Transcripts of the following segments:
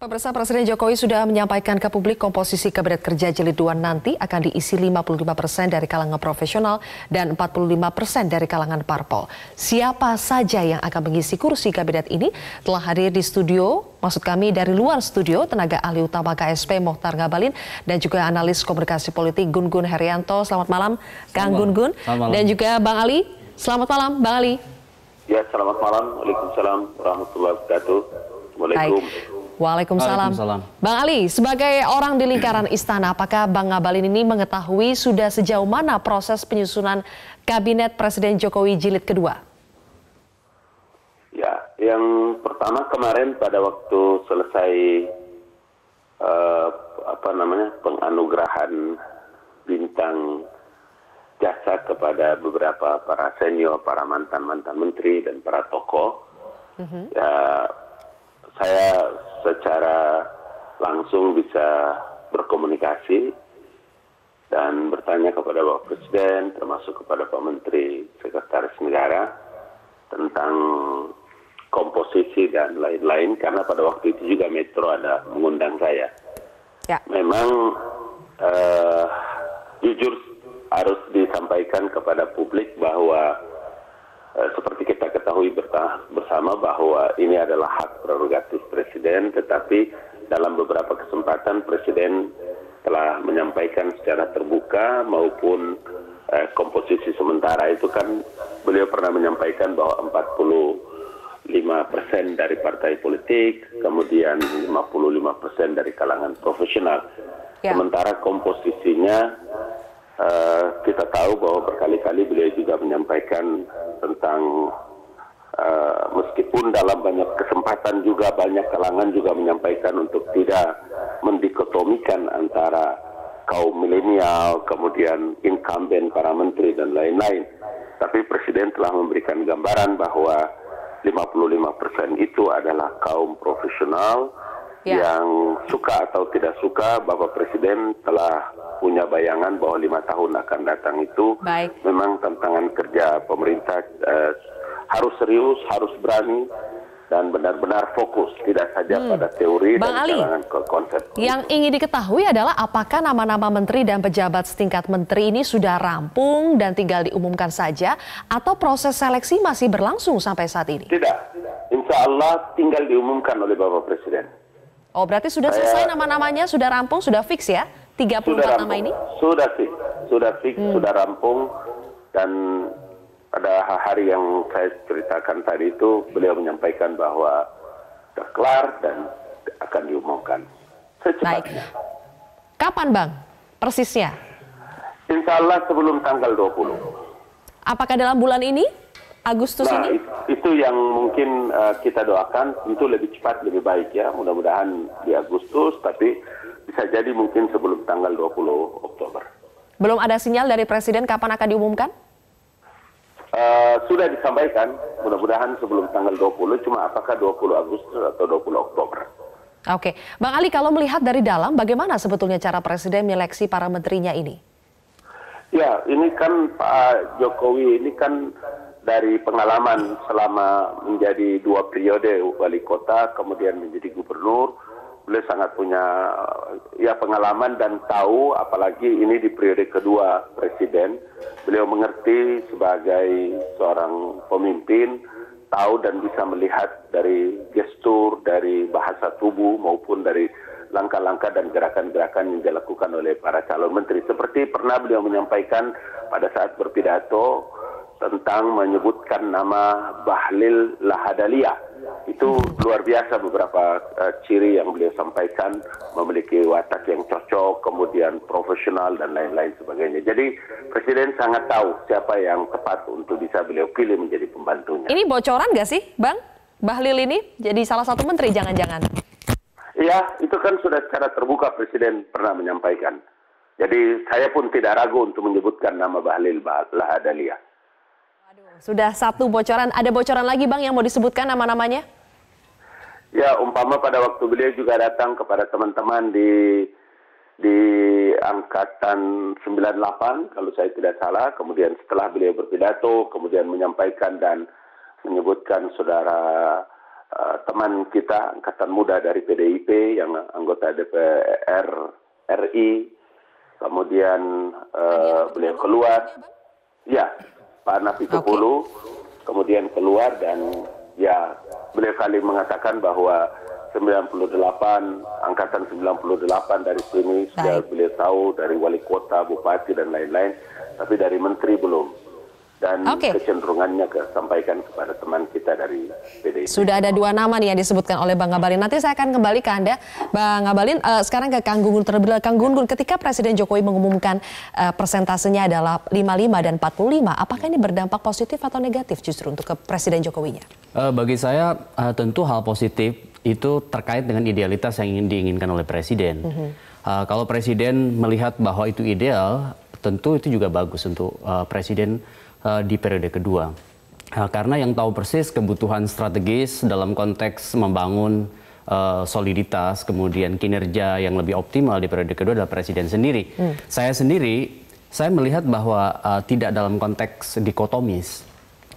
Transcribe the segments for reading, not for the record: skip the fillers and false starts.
Pemirsa, Presiden Jokowi sudah menyampaikan ke publik komposisi Kabinet Kerja Jilid 2 nanti akan diisi 55% dari kalangan profesional dan 45% dari kalangan parpol. Siapa saja yang akan mengisi kursi kabinet ini telah hadir di studio, maksud kami dari luar studio, tenaga ahli utama KSP Mokhtar Ngabalin dan juga analis komunikasi politik Gun-Gun Herianto. Selamat malam, Kang Gun-Gun. Dan juga Bang Ali. Selamat malam, Bang Ali. Ya, selamat malam. Waalaikumsalam warahmatullahi wabarakatuh. Waalaikumsalam. Waalaikumsalam. Bang Ali, sebagai orang di lingkaran istana, apakah Bang Ngabalin ini mengetahui sudah sejauh mana proses penyusunan Kabinet Presiden Jokowi Jilid kedua? Ya, yang pertama kemarin pada waktu selesai penganugerahan bintang jasa kepada beberapa para senior, para mantan-mantan menteri dan para tokoh, ya saya secara langsung bisa berkomunikasi dan bertanya kepada Bapak Presiden, termasuk kepada Pak Menteri Sekretaris Negara tentang komposisi dan lain-lain, karena pada waktu itu juga Metro ada mengundang saya. Ya. Memang jujur harus disampaikan kepada publik bahwa seperti kita ketahui bersama bahwa ini adalah hak prerogatif Presiden, tetapi dalam beberapa kesempatan Presiden telah menyampaikan secara terbuka maupun komposisi sementara itu kan beliau pernah menyampaikan bahwa 45% dari partai politik, kemudian 55% dari kalangan profesional. Ya. Sementara komposisinya kita tahu bahwa berkali-kali beliau juga menyampaikan tentang meskipun dalam banyak kesempatan juga banyak kalangan juga menyampaikan untuk tidak mendikotomikan antara kaum milenial, kemudian incumbent para menteri dan lain-lain. Tapi Presiden telah memberikan gambaran bahwa 55% itu adalah kaum profesional. Ya. Yang suka atau tidak suka, Bapak Presiden telah punya bayangan bahwa 5 tahun akan datang itu memang tantangan kerja pemerintah harus serius, harus berani, dan benar-benar fokus, tidak saja pada teori Bang dan jangan ke konsep. Yang ingin diketahui adalah apakah nama-nama menteri dan pejabat setingkat menteri ini sudah rampung dan tinggal diumumkan saja, atau proses seleksi masih berlangsung sampai saat ini? Tidak, insya Allah tinggal diumumkan oleh Bapak Presiden. Oh, berarti sudah selesai nama-namanya, sudah rampung, sudah fix ya? 34 nama ini? Sudah fix, sudah rampung. Dan pada hari yang saya ceritakan tadi itu, beliau menyampaikan bahwa sudah kelar dan akan diumumkan secepatnya. Baik. Kapan Bang persisnya? Insya Allah sebelum tanggal 20. Apakah dalam bulan ini? Agustus ini? Itu yang mungkin kita doakan, tentu lebih cepat lebih baik ya, mudah-mudahan di Agustus, tapi bisa jadi mungkin sebelum tanggal 20 Oktober. Belum ada sinyal dari Presiden kapan akan diumumkan? Sudah disampaikan, mudah-mudahan sebelum tanggal 20, cuma apakah 20 Agustus atau 20 Oktober. Oke, Bang Ali, kalau melihat dari dalam, bagaimana sebetulnya cara Presiden menyeleksi para menterinya ini? Ya, ini kan Pak Jokowi ini kan dari pengalaman selama menjadi 2 periode wali kota, kemudian menjadi gubernur, beliau sangat punya ya pengalaman dan tahu, apalagi ini di periode kedua Presiden, beliau mengerti sebagai seorang pemimpin, tahu dan bisa melihat dari gestur, dari bahasa tubuh maupun dari langkah-langkah dan gerakan-gerakan yang dilakukan oleh para calon menteri. Seperti pernah beliau menyampaikan pada saat berpidato tentang menyebutkan nama Bahlil Lahadalia. Itu luar biasa beberapa ciri yang beliau sampaikan, memiliki watak yang cocok, kemudian profesional dan lain-lain sebagainya. Jadi Presiden sangat tahu siapa yang tepat untuk bisa beliau pilih menjadi pembantunya. Ini bocoran nggak sih Bang? Bahlil ini jadi salah satu menteri jangan-jangan? Iya, itu kan sudah secara terbuka Presiden pernah menyampaikan. Jadi saya pun tidak ragu untuk menyebutkan nama Bahlil Lahadalia. Sudah satu bocoran, ada bocoran lagi Bang yang mau disebutkan nama-namanya? Ya, umpama pada waktu beliau juga datang kepada teman-teman di Angkatan 98, kalau saya tidak salah, kemudian setelah beliau berpidato, kemudian menyampaikan dan menyebutkan saudara teman kita angkatan muda dari PDIP yang anggota DPR RI, kemudian beliau keluar, ya Pak Nafi Tupulu, kemudian keluar dan ya beliau kali mengatakan bahwa 98, angkatan 98 dari sini sudah beliau tahu dari wali kota, bupati dan lain-lain, tapi dari menteri belum. Dan kecenderungannya sampaikan kepada teman kita dari PDIP. Sudah ada 2 nama nih yang disebutkan oleh Bang Ngabalin. Nanti saya akan kembali ke Anda, Bang Ngabalin. Sekarang ke Kang Gunggun terlebih dahulu. Kang Gunggun, ketika Presiden Jokowi mengumumkan persentasenya adalah 55 dan 45, apakah ini berdampak positif atau negatif justru untuk ke Presiden Jokowinya? Bagi saya tentu hal positif itu terkait dengan idealitas yang ingin diinginkan oleh Presiden. Kalau Presiden melihat bahwa itu ideal, tentu itu juga bagus untuk Presiden di periode kedua. Karena yang tahu persis kebutuhan strategis dalam konteks membangun soliditas, kemudian kinerja yang lebih optimal di periode kedua adalah Presiden sendiri. Saya melihat bahwa tidak dalam konteks dikotomis.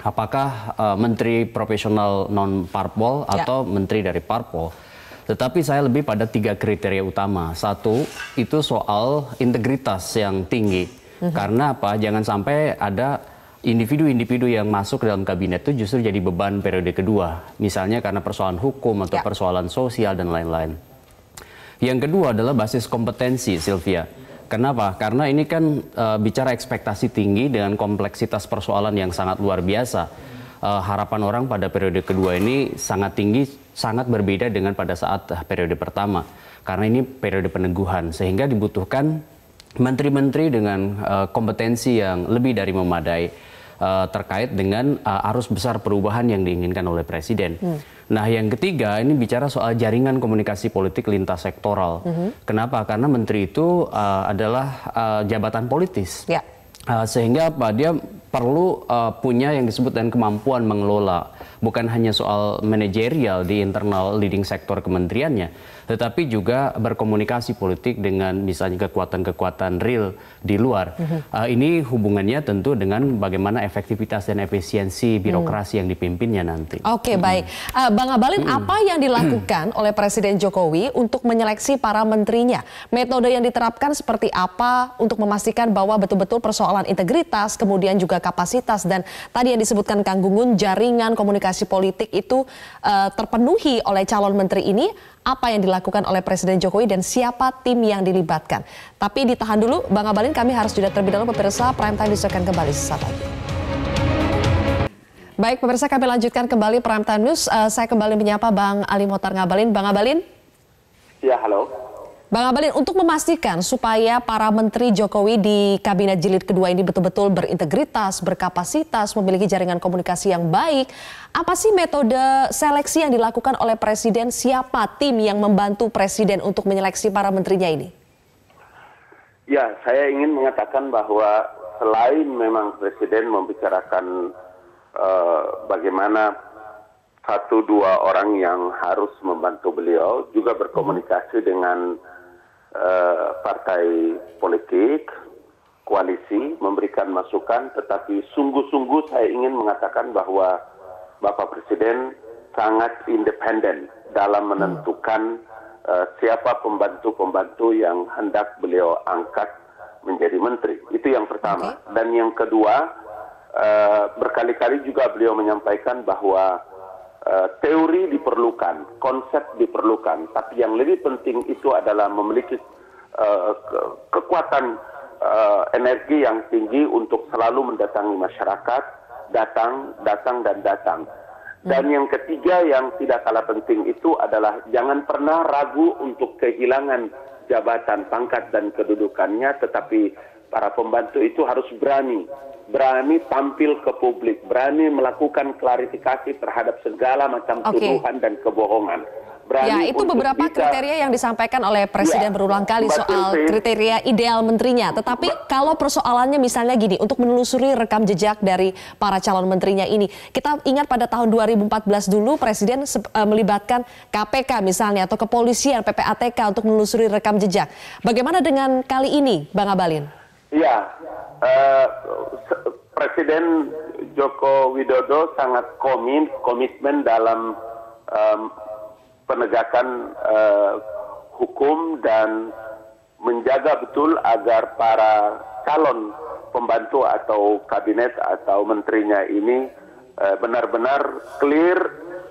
Apakah menteri profesional non-parpol atau menteri dari parpol. Tetapi saya lebih pada 3 kriteria utama. Satu, itu soal integritas yang tinggi. Karena apa? Jangan sampai ada individu-individu yang masuk ke dalam kabinet itu justru jadi beban periode kedua. Misalnya karena persoalan hukum atau persoalan sosial dan lain-lain. Yang kedua adalah basis kompetensi, Sylvia. Kenapa? Karena ini kan bicara ekspektasi tinggi dengan kompleksitas persoalan yang sangat luar biasa. Harapan orang pada periode kedua ini sangat tinggi, sangat berbeda dengan pada saat periode pertama. Karena ini periode peneguhan, sehingga dibutuhkan menteri-menteri dengan kompetensi yang lebih dari memadai terkait dengan arus besar perubahan yang diinginkan oleh Presiden. Nah, yang ketiga ini bicara soal jaringan komunikasi politik lintas sektoral. Kenapa? Karena menteri itu adalah jabatan politis. Sehingga apa? Dia perlu punya yang disebut dengan kemampuan mengelola. Bukan hanya soal manajerial di internal leading sektor kementeriannya, tetapi juga berkomunikasi politik dengan misalnya kekuatan-kekuatan real di luar. Ini hubungannya tentu dengan bagaimana efektivitas dan efisiensi birokrasi yang dipimpinnya nanti. Oke, baik. Bang Ngabalin, apa yang dilakukan oleh Presiden Jokowi untuk menyeleksi para menterinya? Metode yang diterapkan seperti apa untuk memastikan bahwa betul-betul persoalan integritas, kemudian juga kapasitas, dan tadi yang disebutkan Kang Gunggun, jaringan komunikasi politik itu terpenuhi oleh calon menteri ini? Apa yang dilakukan oleh Presiden Jokowi dan siapa tim yang dilibatkan? Tapi ditahan dulu, Bang Ngabalin, kami harus jeda terlebih dahulu. Pemirsa, Prime Time News akan kembali sesaat lagi. Baik, pemirsa, kami lanjutkan kembali Prime Time News. Saya kembali menyapa Bang Ali Mohtar Ngabalin. Bang Ngabalin? Ya, halo. Bang Ngabalin, untuk memastikan supaya para menteri Jokowi di Kabinet Jilid kedua ini betul-betul berintegritas, berkapasitas, memiliki jaringan komunikasi yang baik, apa sih metode seleksi yang dilakukan oleh Presiden? Siapa tim yang membantu Presiden untuk menyeleksi para menterinya ini? Ya, saya ingin mengatakan bahwa selain memang Presiden membicarakan bagaimana 1-2 orang yang harus membantu beliau, juga berkomunikasi dengan partai politik, koalisi, memberikan masukan, tetapi sungguh-sungguh saya ingin mengatakan bahwa Bapak Presiden sangat independen dalam menentukan siapa pembantu-pembantu yang hendak beliau angkat menjadi menteri. Itu yang pertama. Dan yang kedua, berkali-kali juga beliau menyampaikan bahwa teori diperlukan, konsep diperlukan, tapi yang lebih penting itu adalah memiliki kekuatan energi yang tinggi untuk selalu mendatangi masyarakat, datang. Dan yang ketiga yang tidak kalah penting itu adalah jangan pernah ragu untuk kehilangan jabatan, pangkat dan kedudukannya, tetapi para pembantu itu harus berani tampil ke publik, berani melakukan klarifikasi terhadap segala macam tuduhan dan kebohongan. Ya, itu beberapa kriteria yang disampaikan oleh Presiden berulang kali soal kriteria ideal menterinya. Tetapi kalau persoalannya misalnya gini, untuk menelusuri rekam jejak dari para calon menterinya ini, kita ingat pada tahun 2014 dulu Presiden melibatkan KPK misalnya atau kepolisian, PPATK untuk menelusuri rekam jejak. Bagaimana dengan kali ini, Bang Ngabalin? Ya, Presiden Joko Widodo sangat komitmen dalam penegakan hukum dan menjaga betul agar para calon pembantu atau kabinet atau menterinya ini benar-benar clear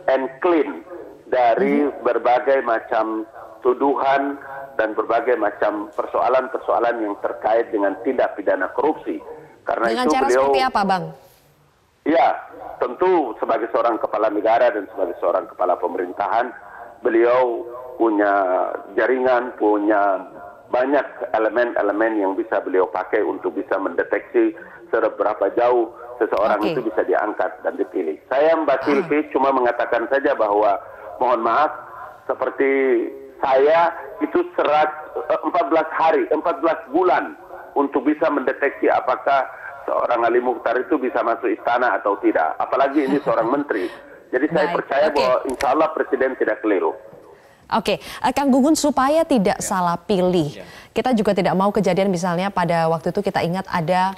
and clean dari berbagai macam tuduhan dan berbagai macam persoalan-persoalan yang terkait dengan tindak pidana korupsi. Karena dengan itu cara beliau, seperti apa, Bang? Ya, tentu sebagai seorang kepala negara dan sebagai seorang kepala pemerintahan, beliau punya jaringan, punya banyak elemen-elemen yang bisa beliau pakai untuk bisa mendeteksi seberapa jauh seseorang itu bisa diangkat dan dipilih. Saya Mbak Silvi cuma mengatakan saja bahwa mohon maaf, seperti saya itu 14 bulan untuk bisa mendeteksi apakah seorang Ali Mukhtar itu bisa masuk istana atau tidak. Apalagi ini seorang menteri. Jadi saya percaya bahwa insya Allah Presiden tidak keliru. Oke, Kang Gunggun, supaya tidak salah pilih, kita juga tidak mau kejadian misalnya pada waktu itu kita ingat ada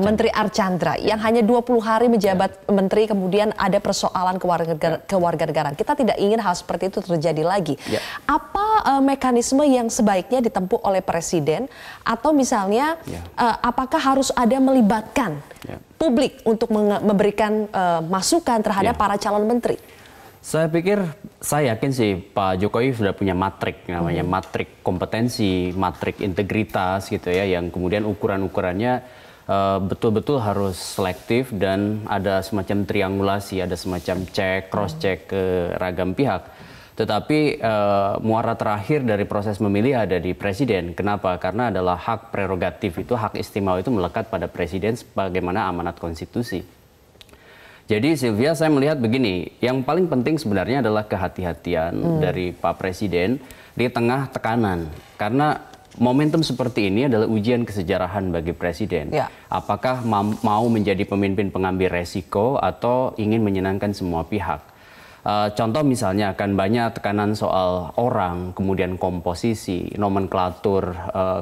Menteri Archandra yang hanya 20 hari menjabat menteri, kemudian ada persoalan kewarganegaraan. Kita tidak ingin hal seperti itu terjadi lagi. Apa mekanisme yang sebaiknya ditempuh oleh Presiden, atau misalnya apakah harus ada melibatkan publik untuk memberikan masukan terhadap para calon menteri? Saya pikir, saya yakin sih Pak Jokowi sudah punya matrik, namanya matrik kompetensi, matrik integritas gitu ya, yang kemudian ukuran-ukurannya betul-betul harus selektif dan ada semacam triangulasi, ada semacam cek, cross check ke ragam pihak. Tetapi muara terakhir dari proses memilih ada di Presiden. Kenapa? Karena adalah hak prerogatif itu, hak istimewa itu melekat pada Presiden sebagaimana amanat konstitusi. Jadi Sylvia, saya melihat begini, yang paling penting sebenarnya adalah kehati-hatian dari Pak Presiden di tengah tekanan. Karena momentum seperti ini adalah ujian kesejarahan bagi Presiden. Apakah mau menjadi pemimpin pengambil resiko atau ingin menyenangkan semua pihak? Contoh misalnya akan banyak tekanan soal orang, kemudian komposisi, nomenklatur,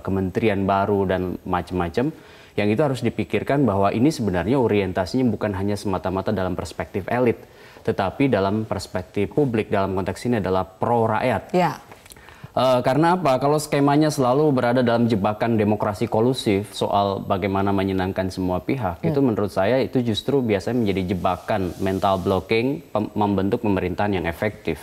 kementerian baru dan macam-macam. Yang itu harus dipikirkan bahwa ini sebenarnya orientasinya bukan hanya semata-mata dalam perspektif elit, tetapi dalam perspektif publik, dalam konteks ini adalah pro rakyat. Karena apa? Kalau skemanya selalu berada dalam jebakan demokrasi kolusif soal bagaimana menyenangkan semua pihak, itu menurut saya itu justru biasanya menjadi jebakan mental blocking membentuk pemerintahan yang efektif.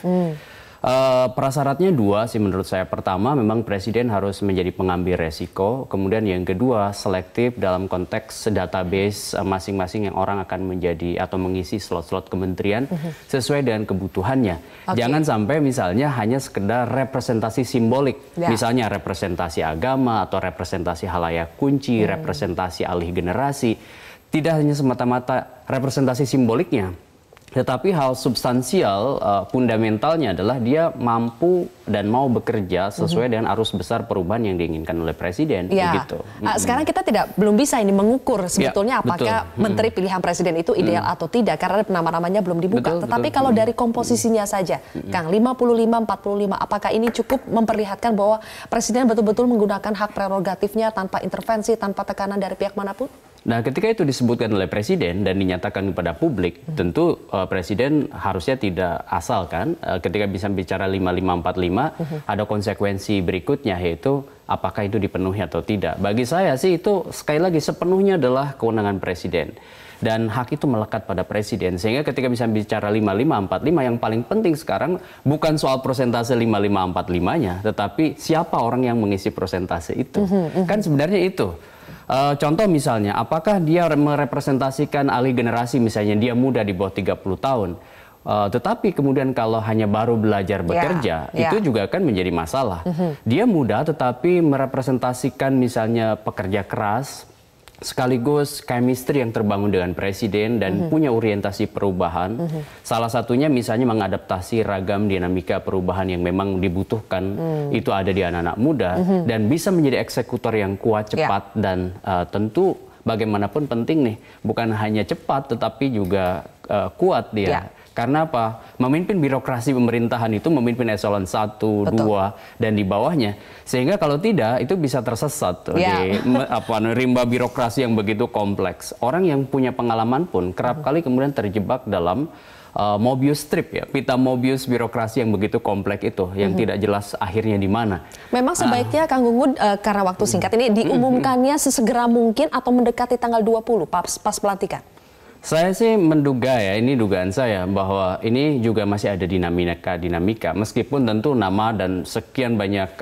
Prasyaratnya dua sih menurut saya. Pertama, memang Presiden harus menjadi pengambil resiko. Kemudian yang kedua, selektif dalam konteks database masing-masing yang orang akan menjadi atau mengisi slot-slot kementerian sesuai dengan kebutuhannya. Jangan sampai misalnya hanya sekedar representasi simbolik. Misalnya representasi agama atau representasi halayak kunci, representasi alih generasi. Tidak hanya semata-mata representasi simboliknya, tetapi hal substansial, fundamentalnya adalah dia mampu dan mau bekerja sesuai dengan arus besar perubahan yang diinginkan oleh Presiden. Begitu. Sekarang kita belum bisa ini mengukur sebetulnya apakah menteri pilihan Presiden itu ideal atau tidak, karena nama-namanya belum dibuka. Tetapi kalau dari komposisinya saja, Kang, 55-45, apakah ini cukup memperlihatkan bahwa Presiden betul-betul menggunakan hak prerogatifnya tanpa intervensi, tanpa tekanan dari pihak manapun? Nah, ketika itu disebutkan oleh Presiden dan dinyatakan kepada publik, tentu Presiden harusnya tidak asal kan. Ketika bisa bicara 55-45, ada konsekuensi berikutnya, yaitu apakah itu dipenuhi atau tidak. Bagi saya sih itu sekali lagi sepenuhnya adalah kewenangan Presiden. Dan hak itu melekat pada Presiden. Sehingga ketika bisa bicara 55-45, yang paling penting sekarang bukan soal persentase 55-45-nya, tetapi siapa orang yang mengisi persentase itu. Kan sebenarnya itu. Contoh misalnya, apakah dia merepresentasikan alih generasi, misalnya dia muda di bawah 30 tahun, tetapi kemudian kalau hanya baru belajar bekerja, itu juga akan menjadi masalah. Dia muda tetapi merepresentasikan misalnya pekerja keras, sekaligus chemistry yang terbangun dengan Presiden dan punya orientasi perubahan. Salah satunya misalnya mengadaptasi ragam dinamika perubahan yang memang dibutuhkan, itu ada di anak-anak muda, dan bisa menjadi eksekutor yang kuat, cepat, dan tentu bagaimanapun penting nih, bukan hanya cepat tetapi juga kuat dia. Karena apa? Memimpin birokrasi pemerintahan itu memimpin eselon 1, 2, dan di bawahnya. Sehingga kalau tidak, itu bisa tersesat di rimba birokrasi yang begitu kompleks. Orang yang punya pengalaman pun kerap kali kemudian terjebak dalam Mobius strip ya, pita Mobius birokrasi yang begitu kompleks itu, yang tidak jelas akhirnya di mana. Memang sebaiknya Kang Gunggun karena waktu singkat ini diumumkannya sesegera mungkin atau mendekati tanggal 20 pas pelantikan. Saya sih menduga ya, ini dugaan saya bahwa ini juga masih ada dinamika meskipun tentu nama dan sekian banyak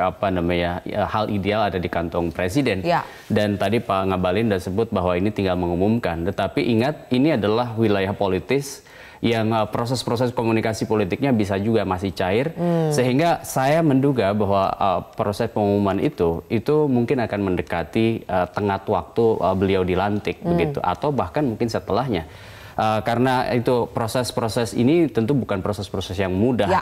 hal ideal ada di kantong presiden. Ya. Dan tadi Pak Ngabalin sudah sebut bahwa ini tinggal mengumumkan. Tetapi ingat, ini adalah wilayah politis yang proses-proses komunikasi politiknya bisa juga masih cair, sehingga saya menduga bahwa proses pengumuman itu mungkin akan mendekati tengah waktu beliau dilantik begitu, atau bahkan mungkin setelahnya, karena itu proses-proses ini tentu bukan proses-proses yang mudah. Ya.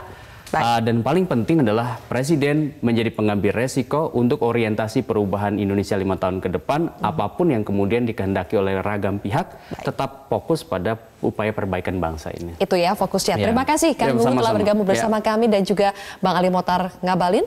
Dan paling penting adalah Presiden menjadi pengambil resiko untuk orientasi perubahan Indonesia 5 tahun ke depan, apapun yang kemudian dikehendaki oleh ragam pihak, tetap fokus pada upaya perbaikan bangsa ini. Itu ya fokusnya. Terima kasih Kang Gunggun telah bergabung bersama kami dan juga Bang Ali Mohtar Ngabalin.